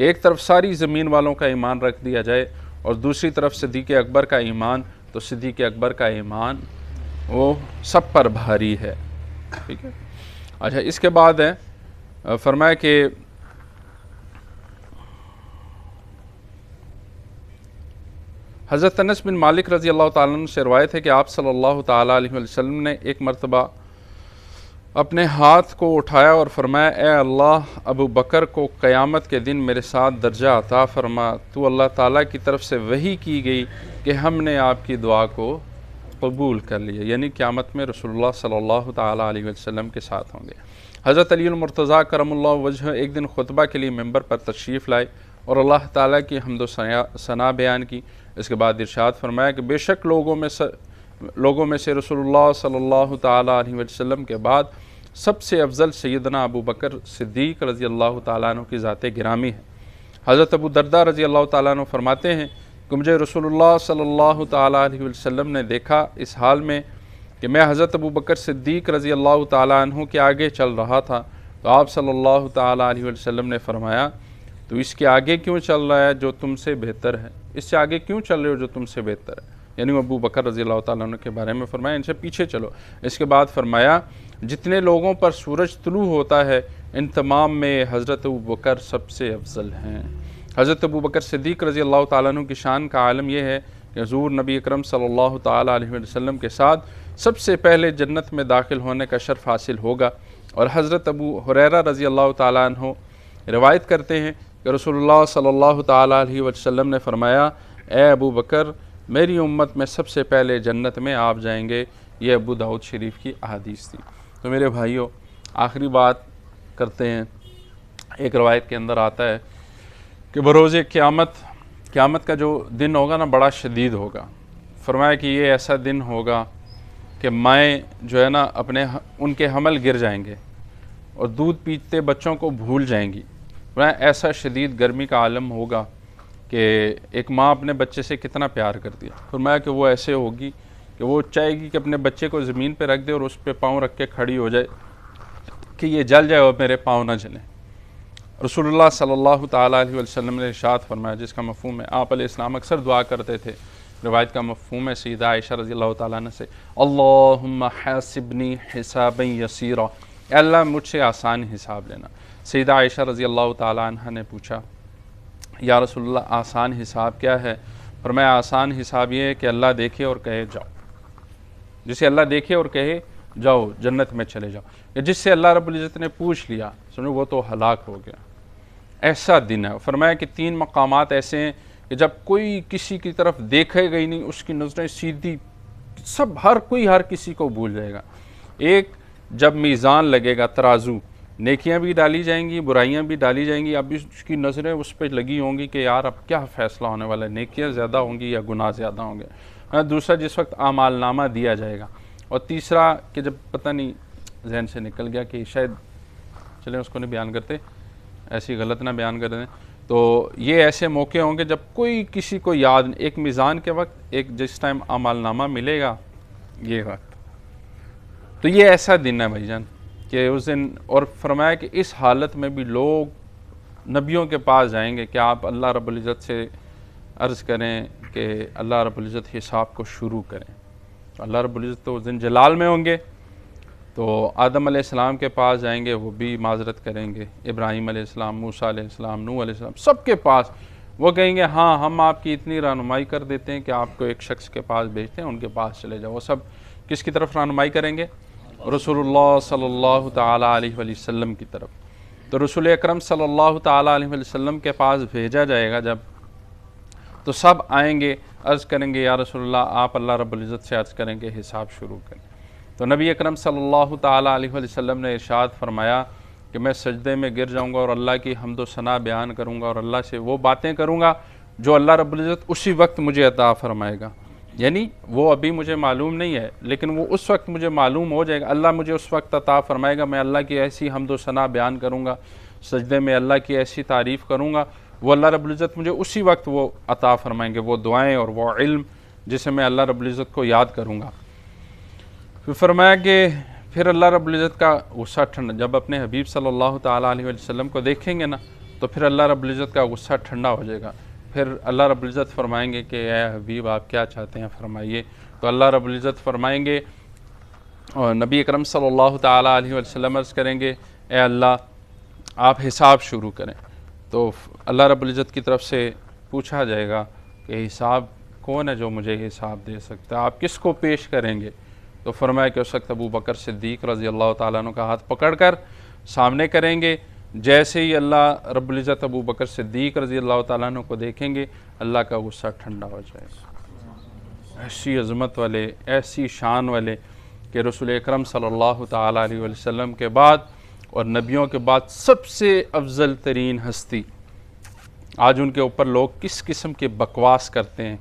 کہ ایک طرف ساری زمین والوں کا ایمان رکھ دیا جائے اور دوسری طرف صدیق اکبر کا ایمان، تو صدیق اکبر کا ایمان وہ سب پر بھاری ہے، ٹھیک ہے۔ اچھا، اس کے بعد ہے فرمایا کہ حضرت انس بن مالک رضی اللہ تعالیٰ عنہ سے روایت ہے کہ آپ صلی اللہ تعالیٰ علیہ وسلم نے ایک مرتبہ اپنے ہاتھ کو اٹھایا اور فرمایا، اے اللہ، ابو بکر کو قیامت کے دن میرے ساتھ درجہ عطا فرما، تو اللہ تعالیٰ کی طرف سے وحی کی گئی کہ ہم نے آپ کی دعا کو قبول کر لیا، یعنی قیامت میں رسول اللہ صلی اللہ تعالیٰ علیہ وسلم کے ساتھ ہوں گے۔ حضرت علی المرتضیٰ کرم اللہ وجہ ایک دن خطبہ کے لیے ممبر پر تشریف لائے اور اللہ تعالیٰ کی حمد و ثنا بیان کی۔ اس کے بعد ارشاد فرمایا کہ بے شک لوگوں میں سے رسول اللہ صلی اللہ تعالیٰ علیہ وسلم کے بعد سب سے افضل سیدنا ابو بکر صدیق رضی اللہ تعالیٰ عنہ کی ذات گرامی ہے۔ حضرت ابو درداء رضی اللہ تعالیٰ عنہ فرماتے ہیں کہ مجھے رسول اللہ صلی اللہ تعالیٰ علیہ وسلم نے دیکھا اس حال میں کہ میں حضرت ابو بکر صدیق رضی اللہ تعالیٰ عنہ کے آگے چل رہا تھا، تو آپ صلی اللہ تعالیٰ علیہ وسلم نے فرمایا، تو اس کے آگے کیوں چل رہا ہے جو تم سے بہتر ہے؟ اس سے آگے کیوں چل رہے ہو جو تم سے بہتر ہے؟ یعنی ابو بکر رضی اللہ تعالیٰ عنہ کے بارے میں فرمایا ان سے پیچھے چلو۔ اس کے بعد فرمایا جتنے لوگوں پر سورج طلوع ہوتا ہے ان تمام میں حضرت ابو بکر سب سے افضل ہیں۔ حضرت ابو بکر صدیق رضی اللہ تعالیٰ عنہ کی شان کا عالم یہ ہے کہ حضور نبی اکرم صلی اللہ تعالیٰ علیہ وسلم کے ساتھ سب سے پہلے جنت میں داخل ہونے کا شرف حاصل ہوگا۔ اور حضرت ابو ہریرہ رضی اللہ تعالیٰ عنہ روایت کرتے ہیں کہ رسول اللہ صلی اللہ تعالیٰ علیہ وسلم نے فرمایا، اے ابو بکر، میری امت میں سب سے پہلے جنت میں آپ جائیں گے۔ یہ ابو داؤد شریف کی احادیث تھی۔ تو میرے بھائیوں، آخری بات کرتے ہیں۔ ایک روایت کے اندر آتا ہے کہ بروز قیامت کا جو دن ہوگا نا بڑا شدید ہوگا۔ فرمایا کہ یہ ایسا دن ہوگا کہ مائیں جو ہے نا ان کے حمل گر جائیں گے اور دودھ پیتے بچوں کو بھول جائیں گی۔ ایسا شدید گرمی کا عالم ہوگا کہ ایک ماں اپنے بچے سے کتنا پیار کرتی ہے۔ فرمایا کہ وہ ایسے ہوگی کہ وہ چاہے گی کہ اپنے بچے کو زمین پہ رکھ دے اور اس پہ پاؤں رکھ کے کھڑی ہو جائے کہ یہ جل جائے اور میرے پاؤں نہ جلیں۔ رسول اللہ صلی اللہ تعالیٰ علیہ وسلم نے ارشاد فرمایا، جس کا مفہوم ہے آپ علیہ السلام اکثر دعا کرتے تھے۔ روایت کا مفہوم ہے سیدہ عائشہ رضی اللہ تعالیٰ عنہ سے، اللہم حاسبنی حسابا یسیرا، اے اللہ مجھ سے آسان حساب لینا۔ سیدہ عائشہ رضی اللہ تعالیٰ عنہ نے پوچھا، یا رسول اللہ آسان حساب کیا ہے؟ فرمایا آسان حساب یہ ہے کہ اللہ دیکھے اور کہے جاؤ، جسے اللہ دیکھے اور کہے جاؤ جنت میں چلے جاؤ، یا جس سے اللہ رب العزت نے پوچھ لیا سنو وہ تو ہلاک ہو گیا۔ ایسا دن ہے۔ فرمایا کہ 3 مقامات ایسے ہیں کہ جب کوئی کسی کی طرف دیکھے گا ہی نہیں، اس کی نظریں سیدھی، ہر کسی کو بھول جائے گا۔ ایک، جب میزان لگے گا ترازو، نیکیاں بھی ڈالی جائیں گی، برائیاں بھی ڈالی جائیں گی، اب اس کی نظریں اس پہ لگی ہوں گی کہ یار اب کیا فیصلہ ہونے والا ہے، نیکیاں زیادہ ہوں گی یا گناہ زیادہ ہوں گے۔ دوسرا، جس وقت اعمال نامہ دیا جائے گا۔ اور تیسرا کہ جب پتہ نہیں ذہن سے نکل گیا کہ شاید چلیں اس کو نہیں بیان کرتے، ایسی غلط نہ بیان کر دیں، تو یہ ایسے موقع ہوں گے جب کوئی کسی کو یاد نہیں، ایک میزان کے وقت، ایک جس ٹائم اعمال نامہ ملے گا یہ وقت۔ تو یہ ایسا دن ہے بھائی جان کہ اس دن، اور فرمایا کہ اس حالت میں بھی لوگ نبیوں کے پاس جائیں گے کہ آپ اللہ رب العزت سے عرض کریں کہ اللہ رب العزت حساب کو شروع کریں۔ اللہ رب العزت تو اس دن جلال میں ہوں گے، تو آدم علیہ السلام کے پاس جائیں گے، وہ بھی معذرت کریں گے، ابراہیم علیہ السلام، موسیٰ علیہ السلام، نوح علیہ السلام، سب کے پاس وہ کہیں گے ہاں ہم آپ کی اتنی رہنمائی کر دیتے ہیں کہ آپ کو ایک شخص کے پاس بھیجتے ہیں، ان کے پاس چلے جاؤ۔ وہ سب کس کی طرف رہنمائی کریں گے؟ رسول اللہ صلی اللہ تعالیٰ علیہ وسلم کی طرف۔ تو رسول اکرم صلی اللہ تعالیٰ علیہ وسلم کے پاس بھیجا جائے گا جب، تو سب آئیں گے، عرض کریں گے یا رسول اللہ آپ اللہ رب العزت سے عرض کریں کہ حساب شروع کریں۔ تو نبی اکرم صلی اللہ تعالیٰ علیہ وسلم نے ارشاد فرمایا کہ میں سجدے میں گر جاؤں گا اور اللہ کی حمد و ثنا بیان کروں گا اور اللہ سے وہ باتیں کروں گا جو اللہ رب العزت اسی وقت مجھے عطا فرمائے گا۔ یعنی وہ ابھی مجھے معلوم نہیں ہے لیکن وہ اس وقت مجھے معلوم ہو جائے گا، اللہ مجھے اس وقت عطا فرمائے گا، میں اللہ کی ایسی حمد و ثنا بیان کروں گا، سجدے میں اللہ کی ایسی تعریف کروں گا، وہ اللہ رب العزت مجھے اسی وقت وہ عطا فرمائیں گے، وہ دعائیں اور وہ علم جسے میں اللہ رب العزت کو یاد کروں گا۔ پھر فرمایا کہ پھر اللہ رب العزت کا غصہ ٹھنڈا، جب اپنے حبیب صلی اللہ تعالیٰ علیہ وسلم کو دیکھیں گے نا تو پھر اللہ رب العزت کا غصہ ٹھنڈا ہو جائے گا. پھر اللہ رب العزت فرمائیں گے کہ اے حبیب آپ کیا چاہتے ہیں فرمائیے. تو اللہ رب العزت فرمائیں گے اور نبی اکرم صلی اللہ تعالیٰ علیہ وسلم عرض کریں گے اے اللہ آپ حساب شروع کریں. تو اللہ رب العزت کی طرف سے پوچھا جائے گا کہ حساب کون ہے جو مجھے حساب دے سکتا ہے, آپ کس کو پیش کریں گے؟ تو فرمایا کہ اس وقت ابو بکر صدیق رضی اللہ تعالیٰ عنہ کا ہاتھ پکڑ کر سامنے کریں گے. جیسے ہی اللہ رب العزت ابو بکر صدیق رضی اللہ تعالیٰ عنہ کو دیکھیں گے اللہ کا غصہ ٹھنڈا ہو جائے گا. ایسی عظمت والے, ایسی شان والے کہ رسول اکرم صلی اللہ تعالیٰ علیہ وسلم کے بعد اور نبیوں کے بعد سب سے افضل ترین ہستی. آج ان کے اوپر لوگ کس قسم کے بکواس کرتے ہیں,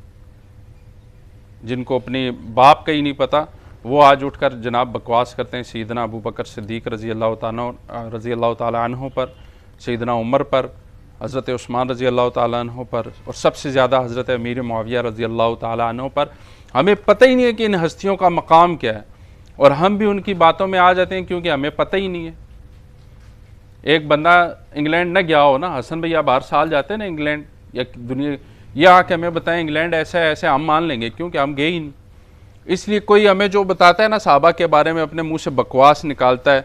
جن کو اپنی باپ کا ہی نہیں پتہ وہ آج اٹھ کر جناب بکواس کرتے ہیں سیدنا ابو بکر صدیق رضی اللہ تعالیٰ عنہ پر, سیدنا عمر پر, حضرت عثمان رضی اللہ تعالیٰ عنہ پر, اور سب سے زیادہ حضرت امیر معاویہ رضی اللہ تعالیٰ عنہ پر. ہمیں پتہ ہی نہیں ہے کہ ان ہستیوں کا مقام کیا ہے, اور ہم بھی ان کی باتوں میں آ جاتے ہیں کیونکہ ہمیں پتہ ہی نہیں ہے. ایک بندہ انگلینڈ نہ گیا ہو نا, حسن بھائی آپ ہر سال جاتے ہیں نا انگلینڈ یا دنیا, یہ آ کے ہمیں بتائیں انگلینڈ ایسا ہے ایسے, ہم مان لیں گے کیونکہ ہم گئے ہی نہیں. اس لیے کوئی ہمیں جو بتاتا ہے نا صحابہ کے بارے میں اپنے منہ سے بکواس نکالتا ہے.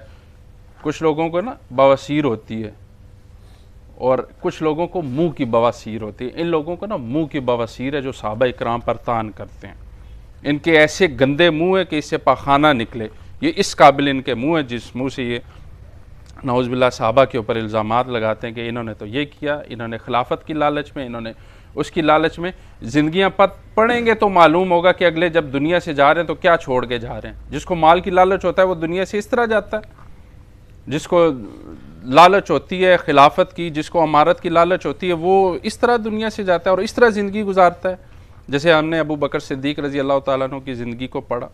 کچھ لوگوں کو نا بواسیر ہوتی ہے اور کچھ لوگوں کو منہ کی بواسیر ہوتی ہے. ان لوگوں کو نا منہ کی بواسیر ہے جو صحابہ اکرام پر طعن کرتے ہیں. ان کے ایسے گندے منہ ہے کہ اس سے پاخانہ نکلے, یہ اس قابل ان کے منہ ہے جس منہ سے یہ نعوذ باللہ صحابہ کے اوپر الزامات لگاتے ہیں کہ انہوں نے تو یہ کیا, انہوں نے خلافت کی لالچ میں, انہوں نے اس کی لالچ میں. زندگیاں پڑھیں گے تو معلوم ہوگا کہ اگلے جب دنیا سے جا رہے ہیں تو کیا چھوڑ کے جا رہے ہیں. جس کو مال کی لالچ ہوتا ہے وہ دنیا سے اس طرح جاتا ہے, جس کو لالچ ہوتی ہے خلافت کی, جس کو امارت کی لالچ ہوتی ہے وہ اس طرح دنیا سے جاتا ہے اور اس طرح زندگی گزارتا ہے. جیسے ہم نے ابو بکر صدیق رضی اللہ تعالیٰ عنہ کی زندگی کو پڑھا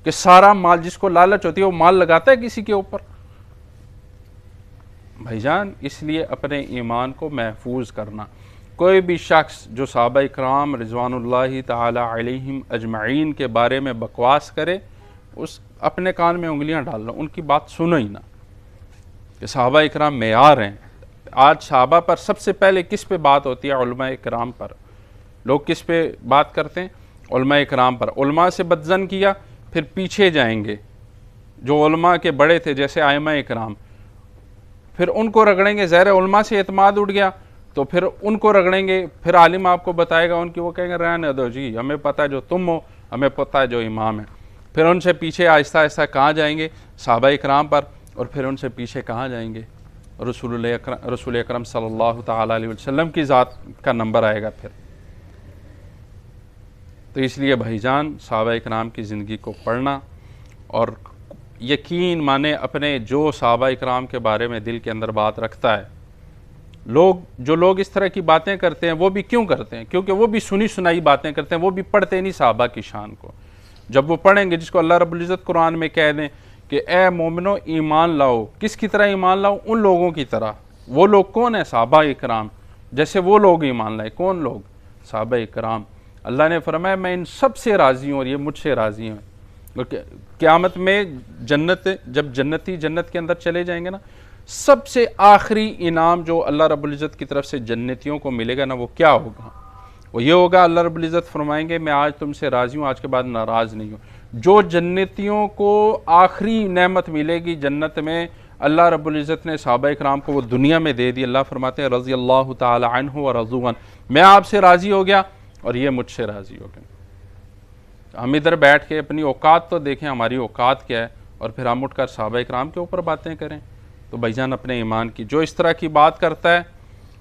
کہ سارا مال, جس کو لالچ ہوتی ہے وہ مال لگاتا ہے کسی کے اوپر. بھائی جان اس لیے اپنے ایمان کو محفوظ کرنا. کوئی بھی شخص جو صحابہ اکرام رضوان اللہ تعالی علیہم اجمعین کے بارے میں بکواس کرے, اس اپنے کان میں انگلیاں ڈال لو, ان کی بات سنو ہی نہ. کہ صحابہ اکرام معیار ہیں. آج صحابہ پر سب سے پہلے کس پہ بات ہوتی ہے؟ علماء اکرام پر. لوگ کس پہ بات کرتے ہیں؟ علماء اکرام پر. علماء سے بدظن کیا پھر پیچھے جائیں گے جو علماء کے بڑے تھے جیسے ائمہ اکرام, پھر ان کو رگڑیں گے. ظاہر علماء سے اعتماد اٹھ گیا تو پھر ان کو رگڑیں گے. پھر عالم آپ کو بتائے گا ان کی, وہ کہیں گے رہنے دو جی, ہمیں پتہ ہے جو تم ہو, ہمیں پتہ ہے جو امام ہے. پھر ان سے پیچھے آہستہ آہستہ کہاں جائیں گے؟ صحابہ اکرام پر. اور پھر ان سے پیچھے کہاں جائیں گے؟ رسول اکرم صلی اللہ تعالیٰ علیہ وسلم کی ذات کا نمبر آئے گا پھر. تو اس لیے بھائی جان صحابہ اکرام کی زندگی کو پڑھنا اور یقین مانے اپنے جو صحابہ اکرام کے بارے میں دل کے اندر بات رکھتا ہے. جو لوگ اس طرح کی باتیں کرتے ہیں وہ بھی کیوں کرتے ہیں؟ کیونکہ وہ بھی سنی سنائی باتیں کرتے ہیں, وہ بھی پڑھتے نہیں صحابہ کی شان کو. جب وہ پڑھیں گے, جس کو اللہ رب العزت قرآن میں کہہ دیں کہ اے مومنو ایمان لاؤ, کس کی طرح ایمان لاؤ؟ ان لوگوں کی طرح. وہ لوگ کون ہیں؟ صحابہ اکرام. جیسے وہ لوگ ایمان لائے. کون لوگ؟ صحابہ اکرام. اللہ نے فرمایا میں ان سب سے راضی ہوں اور یہ مجھ سے راضی ہیں. قیامت میں جب جنتی جنت کے اندر چلے جائیں گے نا, سب سے آخری انعام جو اللہ رب العزت کی طرف سے جنتیوں کو ملے گا نا, وہ کیا ہوگا؟ وہ یہ ہوگا, اللہ رب العزت فرمائیں گے میں آج تم سے راضی ہوں, آج کے بعد ناراض نہیں ہوں. جو جنتیوں کو آخری نعمت ملے گی جنت میں, اللہ رب العزت نے صحابہ اکرام کو وہ دنیا میں دے دی. اللہ فرماتے ہیں رضی اللہ تعالی عنہ ورضوا عنہ, میں آپ سے راضی ہو گیا اور یہ مجھ سے راضی ہو گئے. ہم ادھر بیٹھ کے اپنی اوقات تو دیکھیں ہماری اوقات کیا ہے, اور پھر ہم اٹھ کر صحابہ اکرام کے اوپر باتیں کریں. تو بھائی جان اپنے ایمان کی, جو اس طرح کی بات کرتا ہے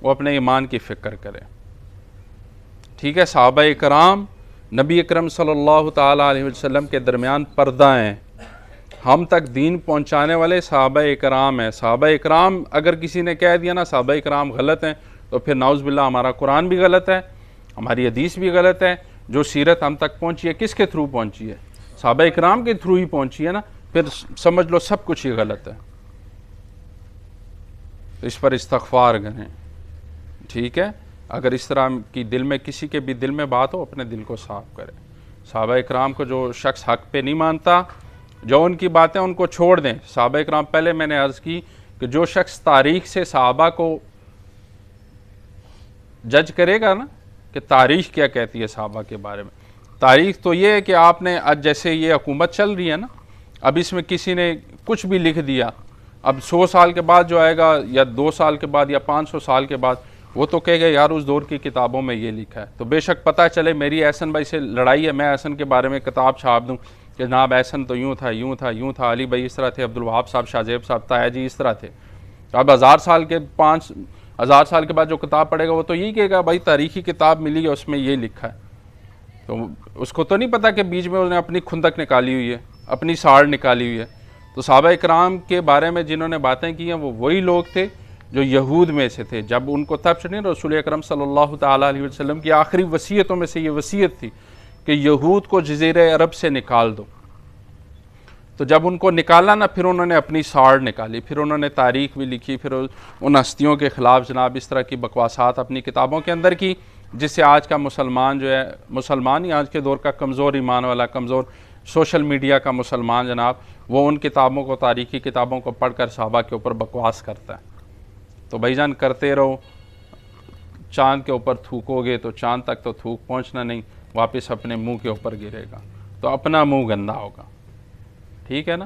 وہ اپنے ایمان کی فکر کرے. ٹھیک ہے, صحابہ اکرام نبی اکرم صلی اللہ تعالیٰ علیہ وسلم کے درمیان پردہ ہیں. ہم تک دین پہنچانے والے صحابہ اکرام ہیں. صحابہ اکرام اگر کسی نے کہہ دیا نا صحابہ اکرام غلط ہیں, تو پھر نعوذ باللہ ہمارا قرآن بھی غلط ہے, ہماری حدیث بھی غلط ہے. جو سیرت ہم تک پہنچی ہے کس کے تھرو پہنچی ہے؟ صحابہ اکرام کے تھرو ہی پہنچی ہے نا. پھر سمجھ لو سب کچھ ہی غلط ہے. تو اس پر استغفار کریں. ٹھیک ہے, اگر اس طرح کی دل میں کسی کے بھی دل میں بات ہو, اپنے دل کو صاف کرے. صحابہ اکرام کو جو شخص حق پہ نہیں مانتا, جو ان کی باتیں ان کو چھوڑ دیں. صحابہ اکرام, پہلے میں نے عرض کی کہ جو شخص تاریخ سے صحابہ کو جج کرے گا نا کہ تاریخ کیا کہتی ہے صحابہ کے بارے میں. تاریخ تو یہ ہے کہ آپ نے آج جیسے یہ حکومت چل رہی ہے نا، اب اس میں کسی نے کچھ بھی لکھ دیا، اب 100 سال کے بعد جو آئے گا یا 2 سال کے بعد یا 500 سال کے بعد وہ تو کہے گا یار اس دور کی کتابوں میں یہ لکھا ہے. تو بے شک پتہ چلے میری احسن بھائی سے لڑائی ہے، میں احسن کے بارے میں کتاب چھاپ دوں کہ جناب احسن تو یوں تھا یوں تھا یوں تھا، علی بھائی اس طرح تھے، عبدالوہاب صاحب، شاہ زیب صاحب، طاہر جی اس طرح تھے. اب 1000 سال کے 5000 سال کے بعد جو کتاب پڑھے گا وہ تو یہی کہے گا بھائی تاریخی کتاب ملی ہے اس میں یہ لکھا ہے. تو اس کو تو نہیں پتا کہ بیچ میں انہوں نے اپنی کھندک نکالی ہوئی ہے، اپنی ساڑ نکالی ہوئی ہے. تو صحابہ اکرام کے بارے میں جنہوں نے باتیں کی ہیں وہ وہی لوگ تھے جو یہود میں سے تھے. جب ان کو تب سے رسول اکرم صلی اللہ تعالیٰ علیہ وسلم کی آخری وصیتوں میں سے یہ وصیت تھی کہ یہود کو جزیرہ عرب سے نکال دو. تو جب ان کو نکالا نا، پھر انہوں نے اپنی ساڑ نکالی، پھر انہوں نے تاریخ بھی لکھی، پھر ان ہستیوں کے خلاف جناب اس طرح کی بکواسات اپنی کتابوں کے اندر کی، جس سے آج کا مسلمان جو ہے، مسلمان ہی آج کے دور کا کمزور ایمان والا، کمزور سوشل میڈیا کا مسلمان جناب، وہ ان کتابوں کو، تاریخی کتابوں کو پڑھ کر صحابہ کے اوپر بکواس کرتا ہے. تو بھائی جان کرتے رہو، چاند کے اوپر تھوکو گے تو چاند تک تو تھوک پہنچنا نہیں، واپس اپنے منہ کے اوپر گرے گا تو اپنا منہ گندا ہوگا. ٹھیک ہے نا؟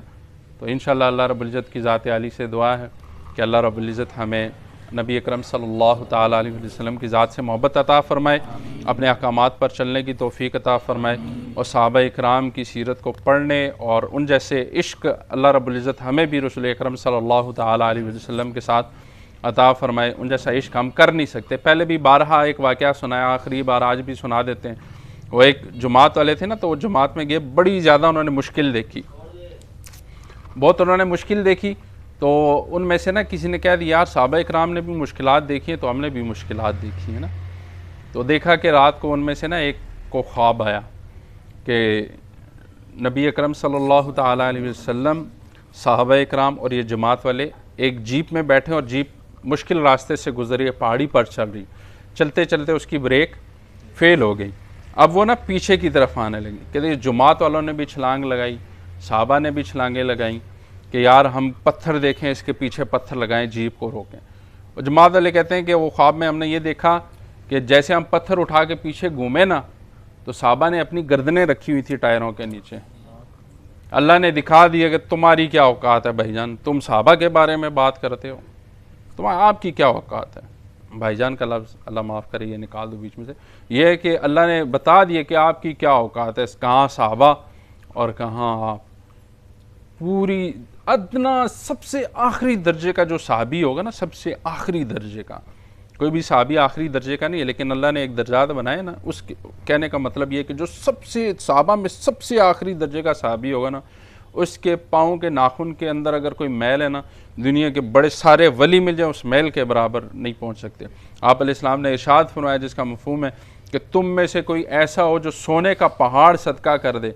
تو انشاءاللہ اللہ رب العزت کی ذات عالی سے دعا ہے کہ اللہ رب العزت ہمیں نبی اکرم صلی اللہ تعالیٰ علیہ وسلم کی ذات سے محبت عطا فرمائے، اپنے احکامات پر چلنے کی توفیق عطا فرمائے، اور صحابہ اکرام کی سیرت کو پڑھنے اور ان جیسے عشق اللہ رب العزت ہمیں بھی رسول اکرم صلی اللہ تعالیٰ علیہ وسلم کے ساتھ عطا فرمائے. ان جیسا عشق ہم کر نہیں سکتے. پہلے بھی بارہا ایک واقعہ سنایا، آخری بار آج بھی سنا دیتے ہیں. وہ ایک جماعت والے تھے نا، تو وہ جماعت میں گئے، بڑی زیادہ انہوں نے مشکل دیکھی، بہت انہوں نے مشکل دیکھی. تو ان میں سے نا کسی نے کہہ دیا یار صحابہ اکرام نے بھی مشکلات دیکھی ہیں تو ہم نے بھی مشکلات دیکھی ہیں نا. تو دیکھا کہ رات کو ان میں سے نا ایک کو خواب آیا کہ نبی اکرم صلی اللہ تعالیٰ علیہ وسلم، صحابہ اکرام اور یہ جماعت والے ایک جیپ میں بیٹھے، اور جیپ مشکل راستے سے گزری ہے، پہاڑی پر چل رہی، چلتے چلتے اس کی بریک فیل ہو گئی. اب وہ نا پیچھے کی طرف آنے لگی کہ جماعت والوں نے بھی چھلانگ لگائی، صحابہ نے بھی چھلانگیں لگائیں کہ یار ہم پتھر دیکھیں، اس کے پیچھے پتھر لگائیں، جیپ کو روکیں. اور جماعت والے کہتے ہیں کہ وہ خواب میں ہم نے یہ دیکھا کہ جیسے ہم پتھر اٹھا کے پیچھے گھومے نا، تو صحابہ نے اپنی گردنیں رکھی ہوئی تھی ٹائروں کے نیچے. اللہ نے دکھا دیا کہ تمہاری کیا اوقات ہے بھائی جان، تم صحابہ کے بارے میں بات کرتے ہو، آپ کی کیا اوقات ہے. بھائی جان کا لفظ اللہ معاف کرے یہ نکال دو بیچ میں سے. یہ ہے کہ اللہ نے بتا دیا کہ آپ کی کیا اوقات ہے، کہاں صحابہ اور کہاں آپ. پوری ادنا سب سے آخری درجے کا جو صحابی ہوگا نا، سب سے آخری درجے کا، کوئی بھی صحابی آخری درجے کا نہیں ہے، لیکن اللہ نے ایک درجات بنائے نا، اس کہنے کا مطلب یہ ہے کہ جو سب سے صحابہ میں سب سے آخری درجے کا صحابی ہوگا نا، اس کے پاؤں کے ناخن کے اندر اگر کوئی میل ہے نا، دنیا کے بڑے سارے ولی مل جائیں اس میل کے برابر نہیں پہنچ سکتے. آپ علیہ السلام نے ارشاد فرمایا جس کا مفہوم ہے کہ تم میں سے کوئی ایسا ہو جو سونے کا پہاڑ صدقہ کر دے